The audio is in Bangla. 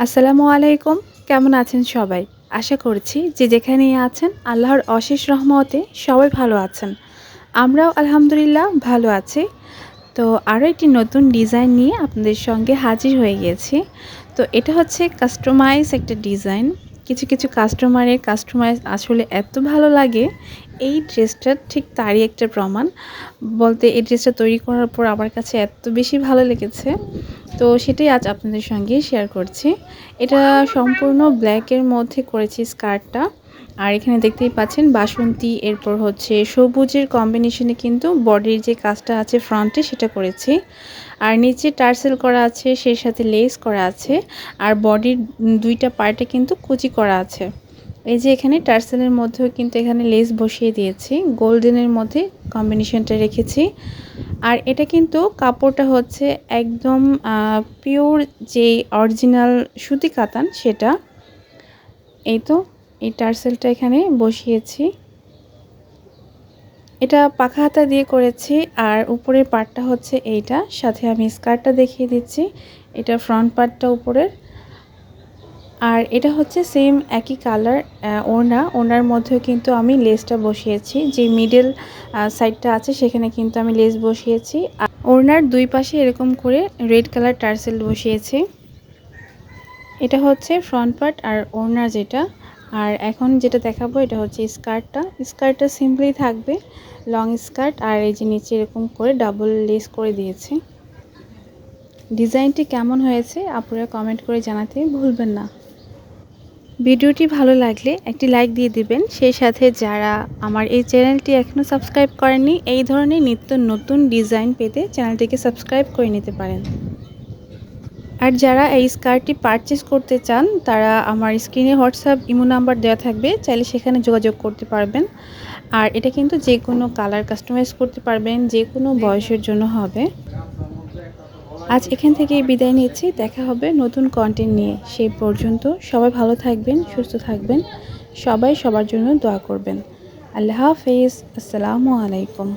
আসসালামু আলাইকুম। কেমন আছেন সবাই? আশা করছি যে যেখানেই আছেন আল্লাহর অশেষ রহমতে সবাই ভালো আছেন। আমরাও আলহামদুলিল্লাহ ভালো আছি। তো আরও একটি নতুন ডিজাইন নিয়ে আপনাদের সঙ্গে হাজির হয়ে গিয়েছি। তো এটা হচ্ছে কাস্টমাইজ একটা ডিজাইন। কিছু কাস্টমাইজ আসলে এত ভালো লাগে, এই ড্রেসটা ঠিক তারই একটা প্রমাণ। বলতে এই ড্রেসটা তৈরি করার পর আমার কাছে এত বেশি ভালো লেগেছে। তো সেটাই আজ আপনাদের সঙ্গে শেয়ার করছি। এটা সম্পূর্ণ ব্ল্যাকের মধ্যে করেছি স্কার্টটা। আর এখানে দেখতেই পাচ্ছেন বাসন্তী, এরপর হচ্ছে সবুজের কম্বিনেশনে কিন্তু বডির যে কাজটা আছে ফ্রন্টে সেটা করেছি। আর নিচে টার্সেল করা আছে, সেই সাথে লেস করা আছে। আর বডির ২টা পার্টে কিন্তু কুচি করা আছে। এই যে এখানে টার্সেলের মধ্যেও কিন্তু এখানে লেস বসিয়ে দিয়েছি, গোল্ডেনের মধ্যে কম্বিনেশনটা রেখেছি। আর এটা কিন্তু কাপড়টা হচ্ছে একদম পিওর যে অরিজিনাল সুতি কাতান সেটা। এই তো এই টার্সেলটা এখানে বসিয়েছি। এটা পাখা হাতা দিয়ে করেছি। আর উপরের পার্টটা হচ্ছে এইটা, সাথে আমি স্কার্টটা দেখিয়ে দিচ্ছি। এটা ফ্রন্ট পার্টটা উপরের। আর এটা হচ্ছে সেম একই কালার ওড়নার মধ্যেও কিন্তু আমি লেসটা বসিয়েছি। যে মিডল সাইডটা আছে সেখানে কিন্তু আমি লেস বসিয়েছি। আর ওড়নার দুই পাশে এরকম করে রেড কালার টার্সেল বসিয়েছি। এটা হচ্ছে ফ্রন্ট পার্ট আর ওড়না যেটা। আর এখন যেটা দেখাবো এটা হচ্ছে স্কার্টটা সিম্পলি থাকবে, লং স্কার্ট। আর এই যে নিচে এরকম করে ডাবল লেস করে দিয়েছি। ডিজাইনটি কেমন হয়েছে আপনারা কমেন্ট করে জানাতে ভুলবেন না। ভিডিওটি ভালো লাগলে একটি লাইক দিয়ে দিবেন। সেই সাথে যারা আমার এই চ্যানেলটি এখনও সাবস্ক্রাইব করেননি, এই ধরনের নিত্য নতুন ডিজাইন পেতে চ্যানেলটিকে সাবস্ক্রাইব করে নিতে পারেন। আর যারা এই স্কার্টটি পারচেস করতে চান তারা আমার স্ক্রিনে হোয়াটসঅ্যাপ ইমো নাম্বার দেওয়া থাকবে, চাইলে সেখানে যোগাযোগ করতে পারবেন। আর এটা কিন্তু যে কোনো কালার কাস্টমাইজ করতে পারবেন, যে কোনো বয়সের জন্য হবে। আজ এখান থেকেই বিদায় নিচ্ছি, দেখা হবে নতুন কন্টেন্ট নিয়ে। সেই পর্যন্ত সবাই ভালো থাকবেন, সুস্থ থাকবেন, সবাই সবার জন্য দোয়া করবেন। আল্লাহ হাফেজ। আসসালামু আলাইকুম।